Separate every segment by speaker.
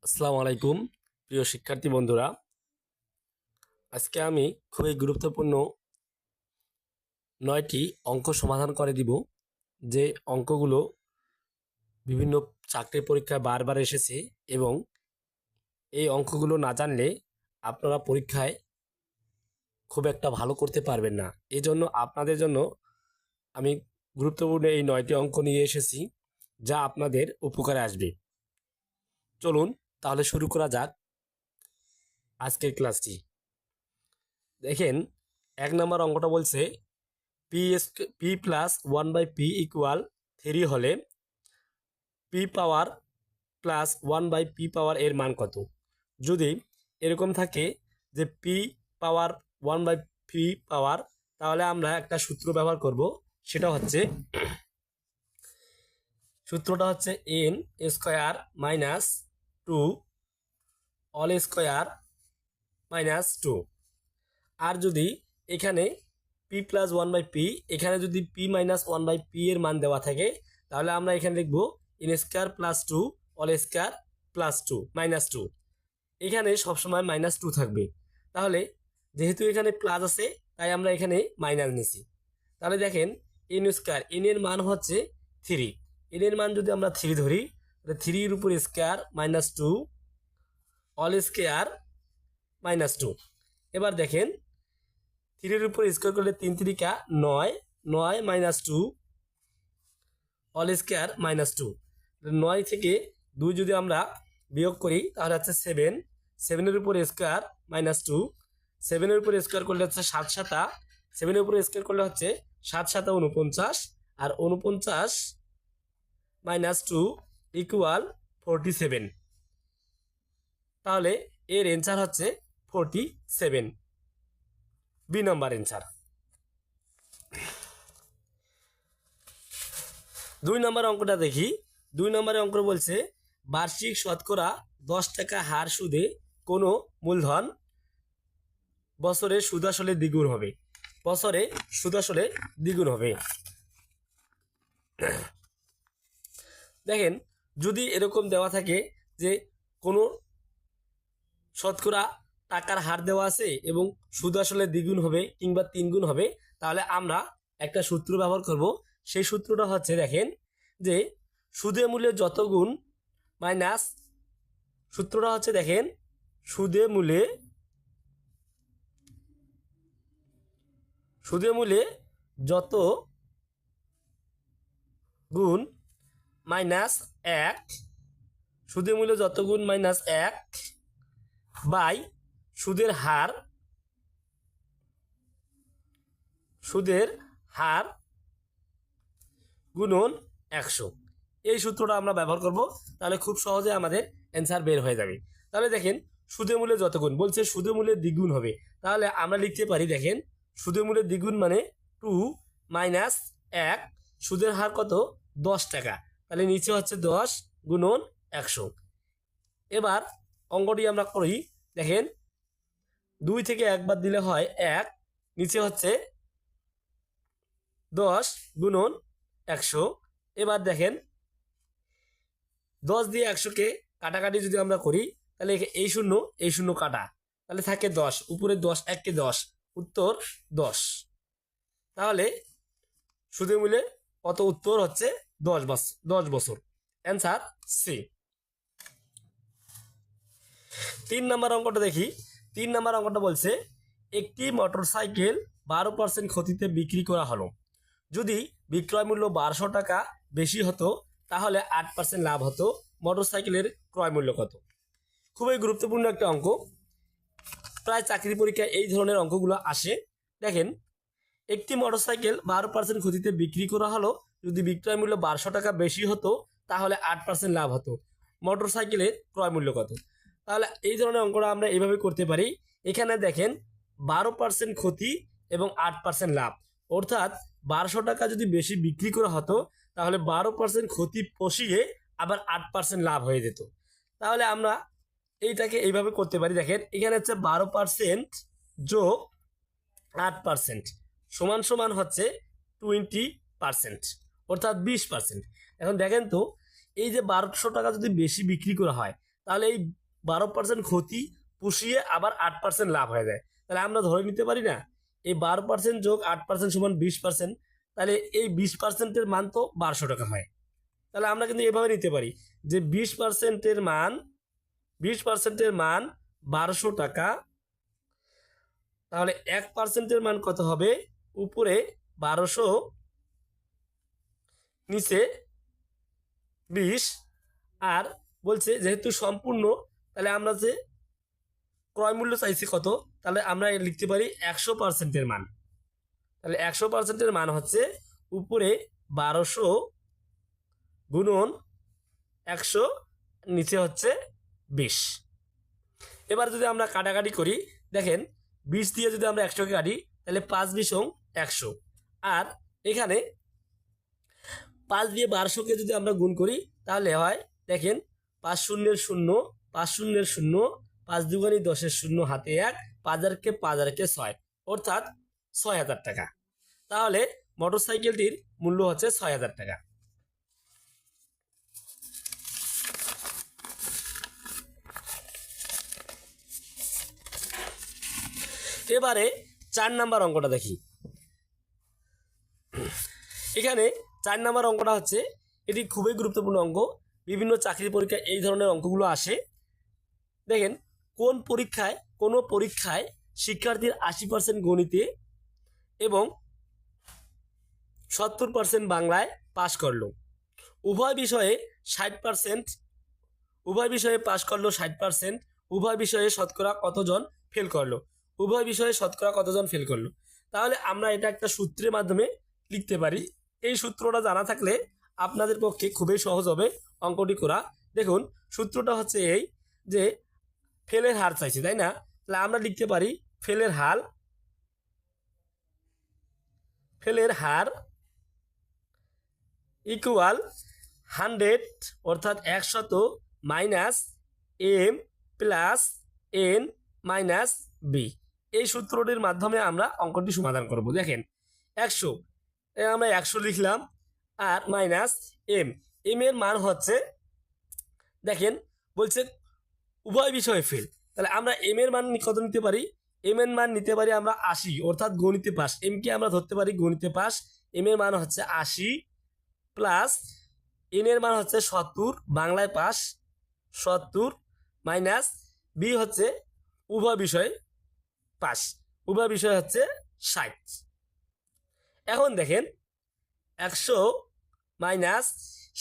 Speaker 1: আসসালামু আলাইকুম প্রিয় শিক্ষার্থী বন্ধুরা, আজকে আমি খুবই গুরুত্বপূর্ণ 9টি অঙ্ক সমাধান করে দিব। যে অঙ্কগুলো বিভিন্ন চাকরির পরীক্ষায় বারবার এসেছে এবং এই অঙ্কগুলো না জানলে আপনারা পরীক্ষায় খুব একটা ভালো করতে পারবেন না। এই জন্য আপনাদের জন্য আমি গুরুত্বপূর্ণ এই 9টি অঙ্ক নিয়ে এসেছি, যা আপনাদের উপকারে আসবে। চলুন তাহলে শুরু করা যাক আজকের ক্লাসটি। দেখেন, 1 নম্বর অঙ্কটা বলছে পি প্লাস 1/p ইকুয়াল 3 হলে পি পাওয়ার প্লাস 1/p পাওয়ার এর মান কত। যদি এরকম থাকে যে পি পাওয়ার 1/p পাওয়ার, তাহলে আমরা একটা সূত্র ব্যবহার করব। সূত্রটা হচ্ছে n square minus 2 all square minus 2। আর যদি এখানে পি প্লাস 1/p, এখানে যদি পি মাইনাস 1/p এর মান দেওয়া থাকে, তাহলে আমরা এখানে লিখব n square plus 2 all square plus 2 minus 2। এখানে সবসময় মাইনাস 2 থাকবে। তাহলে যেহেতু এখানে প্লাস আছে, তাই আমরা এখানে মাইনাস নিছি। তাহলে দেখেন, n স্কোয়ার, n এর মান হচ্ছে 3। n এর মান যদি আমরা 3 ধরি, তাহলে 3 এর উপর square minus 2 all square minus 2। এবার দেখেন, 3 এর উপর স্কোয়ার করলে 3 3 9, 9 মাইনাস 2 অল স্কোয়ার মাইনাস 2। 9 থেকে 2 যদি আমরা বিয়োগ করি, তাহলে হচ্ছে 7। 7 এর উপর স্কোয়ার মাইনাস 2, 7 এর উপর স্কোয়ার করলে হচ্ছে 7 7, 7 এর উপর স্কোয়ার করলে হচ্ছে 7 7 49, আর 49 মাইনাস 2 ইকুয়াল 47। তাহলে এর অ্যান্সার হচ্ছে 47, বি নম্বর অ্যান্সার। 2 নম্বর অঙ্কটা দেখি। 2 নম্বরের অঙ্ক বলছে বার্ষিক শতকরা 10 টাকা হার সুদে কোনো মূলধন বছরে সুদ আসলে দ্বিগুণ হবে। বছরে সুদ আসলে দ্বিগুণ হবে। দেখেন, যদি এরকম দেওয়া থাকে যে কোনো শতকরা টাকার হার দেওয়া আছে এবং সুদ আসলে দ্বিগুণ হবে কিংবা 3 গুণ হবে, তাহলে আমরা একটা সূত্র ব্যবহার করব। সেই সূত্রটা হচ্ছে, দেখেন, যে সুদে মূল্যে যত গুণ মাইনাস, সূত্রটা হচ্ছে দেখেন, সুদে মূল্যে যত গুণ মাইনাস 1, সুদে মূল্যে যত গুণ মাইনাস 1 বাই সুদের হার গুণন 100। এই সূত্রটা আমরা ব্যবহার করব। তাহলে খুব সহজে আমাদের অ্যান্সার বের হয়ে যাবে। তাহলে দেখেন, সুদে মূল্যে যত গুণ বলছে, সুদে মূল্যে দ্বিগুণ হবে। তাহলে আমরা লিখতে পারি, দেখেন, সুদে মূল্যে দ্বিগুণ মানে 2 মাইনাস 1, সুদের হার কত, 10 টাকা। তাহলে নিচে হচ্ছে 10 গুণন 100। এবার অঙ্কটি আমরা করি। দেখেন, 2 থেকে 1 বাদ দিলে হয় 1, নিচে হচ্ছে 10 গুণন 100। এবার দেখেন, 10 দিয়ে 100কে কাটাকাটি যদি আমরা করি, তাহলে এই শূন্য কাটা, তাহলে থাকে 10, উপরে 10, 1 10, উত্তর 10। তাহলে সুদে মূল্যে কত, উত্তর হচ্ছে 10 বছর। Answer C. 3 নম্বর অঙ্কটা দেখি। 3 নম্বর অঙ্কটা বলছে একটি মোটরসাইকেল 12% ক্ষতিতে বিক্রি করা হলো। যদি বিক্রয় মূল্য 1200 টাকা বেশি হতো, তাহলে 8% লাভ হতো। মোটরসাইকেলের ক্রয় মূল্য কত। খুবই গুরুত্বপূর্ণ একটা অঙ্ক। প্রায় চাকরি পরীক্ষায় এই ধরনের অঙ্কগুলো আসে। দেখেন, একটি মোটরসাইকেল 12% ক্ষতিতে বিক্রি করা হলো। যদি বিক্রয় মূল্য 1200 টাকা বেশি হতো, তাহলে 8% লাভ হতো। মোটরসাইকেলের ক্রয় মূল্য কত। তাহলে এই ধরনের অঙ্কটা আমরা এইভাবে করতে পারি। এখানে দেখেন, 12% ক্ষতি এবং 8% লাভ, অর্থাৎ 1200 টাকা যদি বেশি বিক্রি করা হতো, তাহলে 12% ক্ষতি পুষিয়ে আবার 8% লাভ হয়ে যেত। তাহলে আমরা এইটাকে এইভাবে করতে পারি। দেখেন, এখানে হচ্ছে 12% যোগ 8% সমান সমান হচ্ছে 20%, অর্থাৎ 20%। এখন দেখেন তো, এই যে 1200 টাকা যদি বেশি বিক্রি করা হয়, তাহলে এই 12% ক্ষতি পুষিয়ে আবার 8% লাভ হয়ে যায়, তাহলে আমরা ধরে নিতে পারি না এই 12% যোগ 8% সমান 20%, তাহলে এই 20%-এর মান তো 1200 টাকা হয়। তাহলে আমরা কিন্তু এভাবে নিতে পারি যে 20%-এর মান 1200 টাকা, তাহলে 1%-এর মান কত হবে? উপরে 1200, নিচে 20। আর বলছে যেহেতু সম্পূর্ণ, তাহলে আমরা যে ক্রয় মূল্য চাইছি কত, তাহলে আমরা লিখতে পারি 100%-এর মান। তাহলে 100%-এর মান হচ্ছে উপরে 1200 গুণন 100, নিচে হচ্ছে 20। এবার যদি আমরা কাটাকাটি করি, দেখেন 20 দিয়ে যদি আমরা 100কে কাটি, তাহলে 5 × 100। আর এখানে 5 দিয়ে 1200-কে যদি আমরা গুণ করি, তাহলে হয় দেখেন 5 শূন্যের 0, 5 শূন্যের 0, 5 দুগুণে 10-এর 0, হাতে 1, 5 আর কে 6, অর্থাৎ 6000 টাকা। তাহলে মোটরসাইকেলটির মূল্য হচ্ছে 6000 টাকা। এবারে 4 নাম্বার অঙ্কটা দেখি। এখানে 4 নাম্বার অঙ্কটা হচ্ছে, এটি খুবই গুরুত্বপূর্ণ অঙ্ক। বিভিন্ন চাকরি পরীক্ষায় এই ধরনের অঙ্কগুলো আসে। দেখেন কোনো পরীক্ষায় শিক্ষার্থীর 80% গণিতে এবং 70% বাংলায় পাশ করলো। উভয় বিষয়ে 60%, উভয় বিষয়ে পাশ করলো 60%, উভয় বিষয়ে শতকরা কতজন ফেল করলো, উভয় বিষয়ে শতকরা কতজন ফেল করলো। তাহলে আমরা এটা একটা সূত্রের মাধ্যমে লিখতে পারি। এই সূত্রটা জানা থাকলে আপনাদের পক্ষে খুবই সহজ হবে অঙ্কটি করা। দেখুন সূত্রটা হচ্ছে এই যে ফেলের হার চাইছি, তাই না? তাহলে আমরা লিখতে পারি ফেলের হার ইকুয়াল 100, অর্থাৎ 100 minus m plus n minus b। এই সূত্রটির মাধ্যমে আমরা অঙ্কটি সমাধান করব। দেখেন 100, আমরা 100 লিখলাম, আর মাইনাস m এর মান হচ্ছে, দেখেন বলছে উভয় বিষয়ে ফেল, তাহলে আমরা m এর মান কত নিতে পারি? m এর মান নিতে পারি আমরা 80, অর্থাৎ গণিতে পাস। m কে আমরা ধরতে পারি গণিতে পাস। m এর মান হচ্ছে 80 প্লাস n এর মান হচ্ছে 70, বাংলায় পাস 70, মাইনাস b হচ্ছে উভয় বিষয়ে পাস, উভয় বিষয় হচ্ছে 60। এখন দেখেন 100 মাইনাস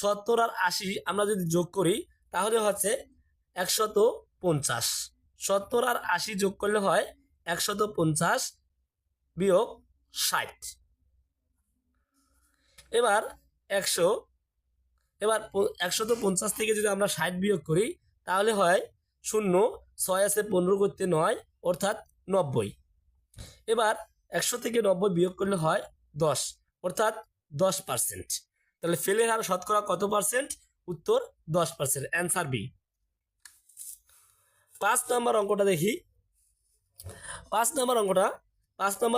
Speaker 1: 70 আর 80 আমরা যদি যোগ করি, তাহলে হচ্ছে 150। 70 আর 80 যোগ করলে হয় 150 বিয়োগ 60। এবার 150 থেকে যদি আমরা 60 বিয়োগ করি, তাহলে হয় 0, 6 আছে 15 করতে 9, অর্থাৎ 90। এবার 100 থেকে 90 বিয়োগ করলে হয় 10, অর্থাৎ 10%। তাহলে ফেলের হার শতকরা কত পার্সেন্ট? উত্তর 10%, অ্যান্সার বি। 5 নম্বর অঙ্কটা দেখি। 5 নম্বর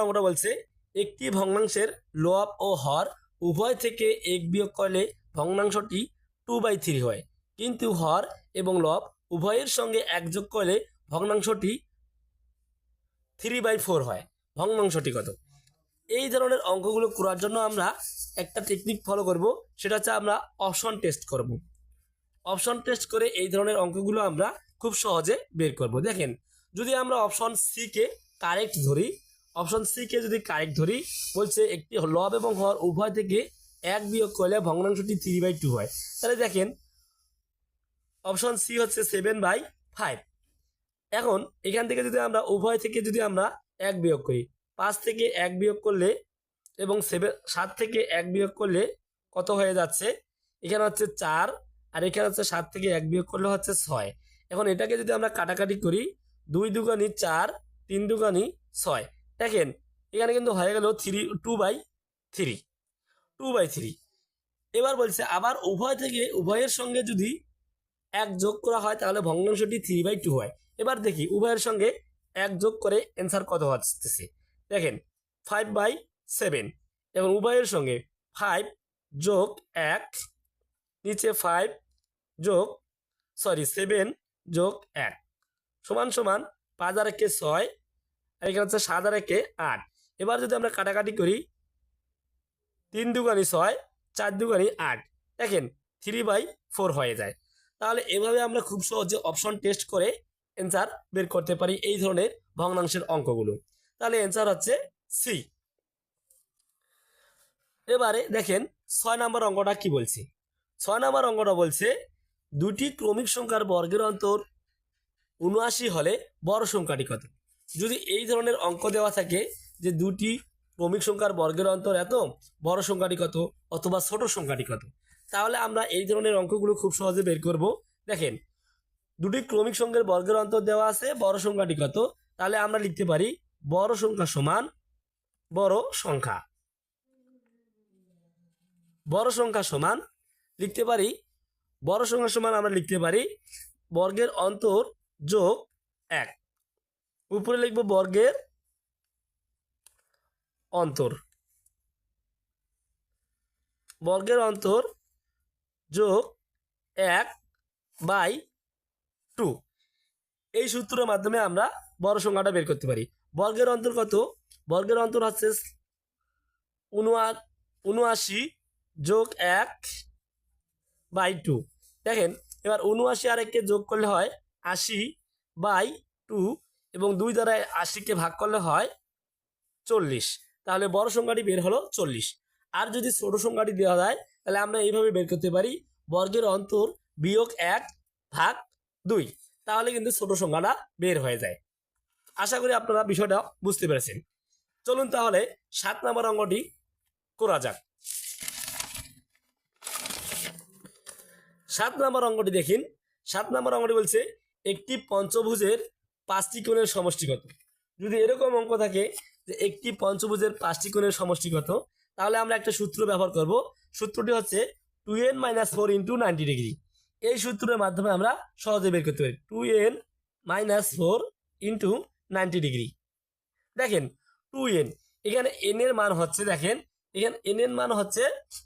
Speaker 1: অঙ্কটা বলছে একটি ভগ্নাংশের লব ও হর উভয় থেকে 1 বিয়োগ করলে ভগ্নাংশটি 2/3 হয়, কিন্তু হর এবং লব উভয়ের সঙ্গে 1 যোগ করলে ভগ্নাংশটি 3/4 হয়। ভগ্নাংশটি কত? এই ধরনের অঙ্কগুলো করার জন্য আমরা একটা টেকনিক ফলো করব, সেটা হচ্ছে আমরা অপশন টেস্ট করব। অপশন টেস্ট করে এই ধরনের অঙ্কগুলো আমরা খুব সহজে বের করব। দেখেন যদি আমরা অপশন সি কে কারেক্ট ধরি, বলছে একটি লব এবং হর উভয় থেকে 1 বিয়োগ করলে ভগ্নাংশটি 3/2 হয়। তাহলে দেখেন অপশন সি হচ্ছে 7/5। এখন এখান থেকে যদি আমরা উভয় থেকে যদি আমরা 1 বিয়োগ করি, 5 থেকে 1 বিয়োগ করলে এবং 7 থেকে 1 বিয়োগ করলে কত হয়ে যাচ্ছে? এখানে হচ্ছে 4, আর এখানে হচ্ছে 7 থেকে 1 বিয়োগ করলে হচ্ছে 6। এখন এটাকে যদি আমরা কাটাকাটি করি, 2 দুগুণে 4, 3 দুগুণে 6, দেখেন এখানে কিন্তু হয়ে গেল 2/3। এবার বলছে আবার উভয়ের সঙ্গে যদি 1 যোগ করা হয়, তাহলে ভগ্নাংশটি 3/2 হয়। এবার দেখি উভয়ের সঙ্গে 1 যোগ করে অ্যান্সার কত হচ্ছে। দেখেন 5/7, এবং উভয়ের সঙ্গে 5 যোগ 1, নিচে 7 যোগ 1 সমান সমান 5 আর 1 6 আর এখানে হচ্ছে 7 আর 1 8। এবার যদি আমরা কাটাকাটি করি 3 দুগুণে 6 4 দুগুণে 8 দেখেন 3/4 হয়ে যায়। তাহলে এভাবে আমরা খুব সহজে অপশন টেস্ট করে অ্যান্সার বের করতে পারি এই ধরনের ভগ্নাংশের অঙ্কগুলো। তাহলে অ্যান্সার হচ্ছে সি। এবারে দেখেন 6 নম্বর অঙ্কটা কি বলছে। 6 নম্বর অঙ্কটা বলছে দুটি ক্রমিক সংখ্যার বর্গের অন্তর 79 হলে বড় সংখ্যাটি কত। যদি এই ধরনের অঙ্ক দেওয়া থাকে যে দুটি ক্রমিক সংখ্যার বর্গের অন্তর এত, বড় সংখ্যাটি কত অথবা ছোট সংখ্যাটি কত, তাহলে আমরা এই ধরনের অঙ্কগুলো খুব সহজে বের করব। দেখেন দুটি ক্রমিক সংখ্যার বর্গের অন্তর দেওয়া আছে, বড় সংখ্যাটি কত, তাহলে আমরা লিখতে পারি বড় সংখ্যা সমান বড় সংখ্যা। বড় সংখ্যা সমান লিখতে পারি, বড় সংখ্যা সমান আমরা লিখতে পারি বর্গের অন্তর যোগ 1। উপরে লিখব বর্গের অন্তর, বর্গের অন্তর যোগ 1/2। এই সূত্রের মাধ্যমে আমরা বড় সংখ্যাটা বের করতে পারি। বর্গের অন্তর কত? বর্গের অন্তর হচ্ছে 79 যোগ 1/2। দেখেন এবার 79 আর 1কে যোগ করলে হয় 80/2 এবং 2 দ্বারা 80কে ভাগ করলে হয় 40। তাহলে বড় সংখ্যাটি বের হলো 40। আর যদি ছোট সংখ্যাটি দেওয়া যায় তাহলে আমরা এইভাবে বের করতে পারি বর্গের অন্তর বিয়োগ 1/2। তাহলে কিন্তু ছোট সংখ্যাটা বের হয়ে যায়। আশা করি আপনারা বিষয়টা বুঝতে পেরেছেন। চলুন তাহলে 7 নম্বর অঙ্কটি করা যাক। 7 নম্বর অঙ্কটি দেখুন। 7 নম্বর অঙ্কটি বলছে একটি পঞ্চভুজের 5টি কোণের সমষ্টি কত। যদি এরকম অঙ্ক থাকে যে একটি পঞ্চভুজের 5টি কোণের সমষ্টি কত, তাহলে আমরা একটা সূত্র ব্যবহার করব। সূত্রটি হচ্ছে 2n - 4 × 90 ডিগ্রি। এই সূত্রের মাধ্যমে আমরা সহজে বের করতে পারি 2n - 4 × 90 ডিগ্রি। দেখেন 2n, এখানে n এর মান হচ্ছে, দেখেন এখানে n এর মান হচ্ছে,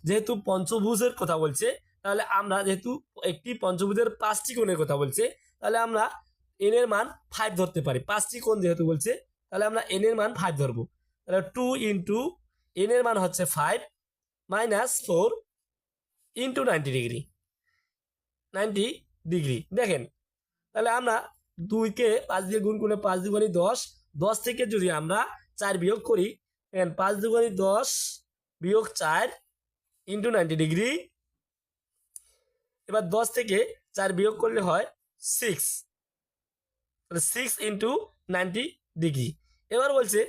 Speaker 1: যেহেতু পঞ্চভুজের কথা বলছে তাহলে আমরা যেহেতু একটি পঞ্চভুজের 5টি কোণের কথা বলছে তাহলে আমরা n এর মান 5 ধরতে পারি। 5টি কোণ যেহেতু বলছে তাহলে আমরা n এর মান 5 ধরবো। তাহলে 2 × n এর মান হচ্ছে 5 - 4 × 90 ডিগ্রি। 90 ডিগ্রি দেখেন তাহলে আমরা 2কে 5 দিয়ে গুণ করলে 5 দুগুণে 10, 10 থেকে যদি আমরা 4 বিয়োগ করি, 5 দুগুণে 10 বিয়োগ 4 × 90 ডিগ্রি। এবার 10 থেকে 4 বিয়োগ করলে হয় 6, 6 × 90 ডিগ্রি। এবার বলছে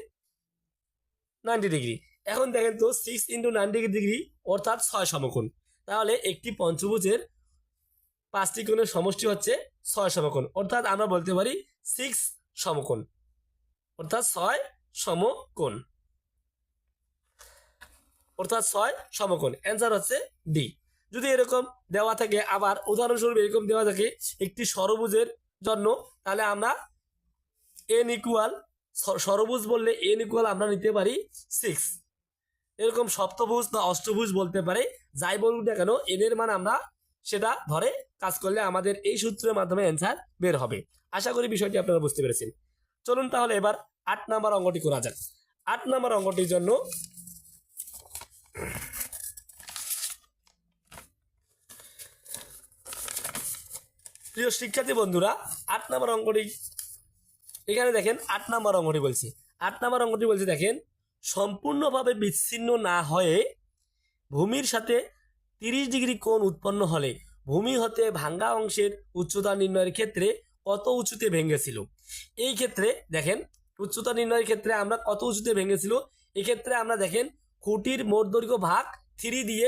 Speaker 1: 90 ডিগ্রি। এখন দেখেন তো 6 × 90 ডিগ্রি অর্থাৎ 6 সমকোণ। তাহলে একটি পঞ্চভুজের 5টি কোণের সমষ্টি হচ্ছে 6 সমকোণ, অর্থাৎ আমরা বলতে পারি 6 সমকোণ, অর্থাৎ 6 সমকোণ, অর্থাৎ 6 সমকোণ। অ্যান্সার হচ্ছে ডি। যদি এরকম দেওয়া থাকে, আবার উদাহরণস্বরূপ এরকম দেওয়া থাকে একটি ষড়ভুজের জন্য, তাহলে আমরা n ইকুয়াল, ষড়ভুজ বললে n ইকুয়াল আমরা নিতে পারি 6। এরকম সপ্তভুজ বা অষ্টভুজ বলতে পারে, যাই বলুন না কেন n এর মান আমরা সেটা ধরে কাজ করলে আমাদের এই সূত্রের মাধ্যমে অ্যান্সার বের হবে। আশা করি বিষয়টি আপনারা বুঝতে পেরেছেন। চলুন তাহলে এবার 8 নম্বর অঙ্কটি করা যাক। 8 নম্বর অঙ্কটির জন্য প্রিয় শিক্ষার্থী বন্ধুরা, 8 নম্বর অঙ্কটি এখানে দেখেন 8 নম্বর অঙ্কটি বলছে। 8 নম্বর অঙ্কটি বলছে দেখেন সম্পূর্ণভাবে বিচ্ছিন্ন না হয়ে ভূমির সাথে 30 ডিগ্রি কোণ উৎপন্ন হলে ভূমি হতে ভাঙ্গা অংশের উচ্চতা নির্ণয়ের ক্ষেত্রে কত উঁচুতে ভেঙেছিল। এই ক্ষেত্রে দেখেন উচ্চতা নির্ণয়ের ক্ষেত্রে আমরা কত উঁচুতে ভেঙেছিল, এক্ষেত্রে আমরা দেখেন খুঁটির মোট দৈর্ঘ্য ভাগ 3 দিয়ে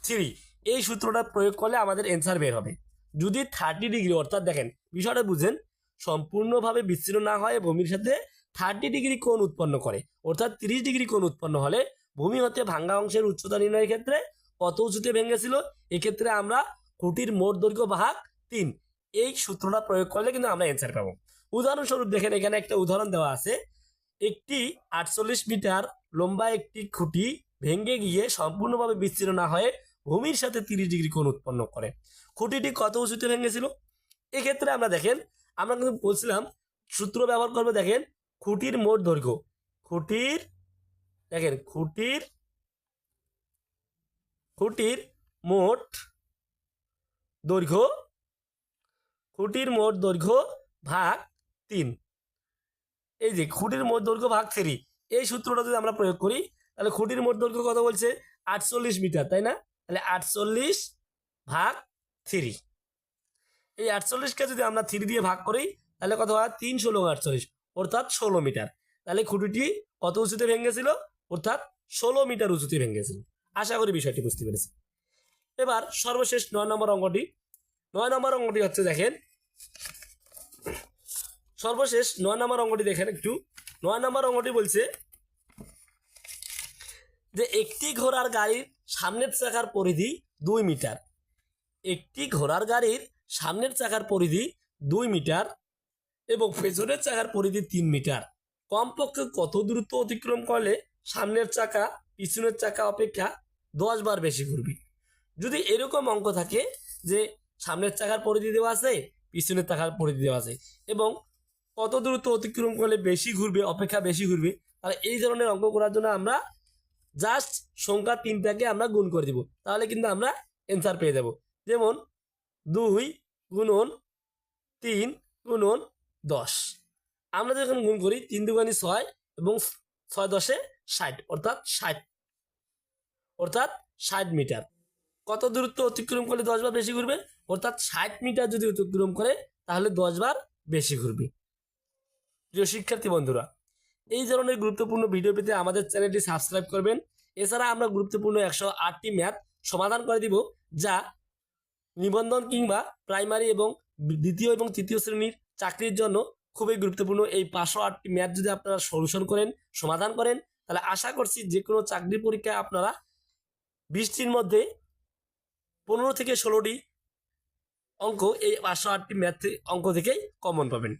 Speaker 1: 3, এই সূত্রটা প্রয়োগ করলে আমাদের অ্যান্সার বের হবে। যদি 30 ডিগ্রি, অর্থাৎ দেখেন বিষয়টা বুঝেন, সম্পূর্ণভাবে বিচ্ছিন্ন না হয় ভূমির সাথে 30 ডিগ্রি কোণ উৎপন্ন করে, অর্থাৎ 30 ডিগ্রি কোণ উৎপন্ন হলে ভূমি হতে ভাঙ্গা অংশের উচ্চতা নির্ণয়ের ক্ষেত্রে কত উঁচুতে ভেঙেছিল, এক্ষেত্রে আমরা খুঁটির মোট দৈর্ঘ্য ভাগ 3, এই সূত্রটা প্রয়োগ করলে কিন্তু আমরা অ্যান্সার পাবো। উদাহরণস্বরূপ দেখেন এখানে একটা উদাহরণ দেওয়া আছে, একটি 48 মিটার লম্বা একটি খুঁটি ভেঙে গিয়ে সম্পূর্ণভাবে বিচ্ছিন্ন না হয়ে ভূমির সাথে 30 ডিগ্রি কোণ উৎপন্ন করে। খুঁটিটি কত উঁচুতে ভেঙেছিল, এক্ষেত্রে আমরা দেখেন আমরা কিন্তু বলছিলাম সূত্র ব্যবহার করবে, দেখেন খুঁটির মোট দৈর্ঘ্য, খুঁটির দেখেন খুঁটির মোট দৈর্ঘ্য, খুঁটির মোট দৈর্ঘ্য ভাগ 3। এই যে খুঁটির মোট দৈর্ঘ্য ভাগ 3, এই সূত্রটা যদি আমরা প্রয়োগ করি তাহলে খুঁটির মোট দৈর্ঘ্য কত বলছে 48 মিটার, তাই না? তাহলে 48 ভাগ 3, এই 48কে যদি আমরা 3 দিয়ে ভাগ করি তাহলে কত হয় 3 × 16 = 48, অর্থাৎ 16 মিটার। তাহলে খুঁটিটি কত উঁচুতে ভেঙেছিল, অর্থাৎ 16 মিটার উঁচুতে ভেঙেছিল। আশা করি বিষয়টি বুঝতে পেরেছি। এবার সর্বশেষ 9 নম্বর অঙ্কটি। 9 নম্বর অঙ্কটি হচ্ছে দেখেন, সর্বশেষ 9 নম্বর অঙ্কটি দেখেন একটু। 9 নম্বর অঙ্কটি বলছে যে একটি ঘোড়ার গাড়ির সামনের চাকার পরিধি 2 মিটার, একটি ঘোড়ার গাড়ির সামনের চাকার পরিধি 2 মিটার এবং পেছনের চাকার পরিধি 3 মিটার। কমপক্ষে কত দূরত্ব অতিক্রম করলে সামনের চাকা পিছনের চাকা অপেক্ষা 10 বার বেশি ঘুরবে? যদি এরকম অঙ্ক থাকে যে সামনের চাকার পরিধি দেওয়া আছে, পিছনের চাকার পরিধি দেওয়া আছে এবং কত দূরত্ব অতিক্রম করলে বেশি ঘুরবে, অপেক্ষা বেশি ঘুরবে, তাহলে এই ধরনের অঙ্ক করার জন্য আমরা জাস্ট সংখ্যা 3টাকে আমরা গুণ করে দিব, তাহলে কিন্তু আমরা অ্যান্সার পেয়ে যাব। যেমন 2 × 3 × 10, আমরা যখন গুণ করি 3 × 2 = 6 এবং 6 × 10 = 60, অর্থাৎ 60 মিটার। কত দূরত্ব অতিক্রম করলে 10 বার বেশি ঘুরবে, অর্থাৎ 60 মিটার যদি অতিক্রম করে তাহলে 10 বার বেশি ঘুরবে। প্রিয় শিক্ষার্থী বন্ধুরা, এই ধরনের গুরুত্বপূর্ণ ভিডিও পেতে আমাদের চ্যানেলটি সাবস্ক্রাইব করবেন। এছাড়া আমরা গুরুত্বপূর্ণ 108টি ম্যাথ সমাধান করে দিব, যা নিবন্ধন কিংবা প্রাইমারি এবং দ্বিতীয় এবং তৃতীয় শ্রেণীর চাকরির জন্য খুবই গুরুত্বপূর্ণ। এই 508টি ম্যাথ যদি আপনারা সলিউশন করেন, সমাধান করেন, তাহলে আশা করছি যে কোনো চাকরির পরীক্ষায় আপনারা 20টির মধ্যে 15 থেকে 16টি অঙ্ক এই 508টি ম্যাথ অঙ্ক থেকেই কমন পাবেন।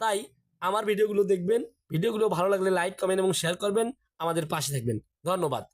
Speaker 1: তাই আমার ভিডিওগুলো দেখবেন, ভিডিওগুলো ভালো লাগলে লাইক, কমেন্ট এবং শেয়ার করবেন, আমাদের পাশে থাকবেন। ধন্যবাদ।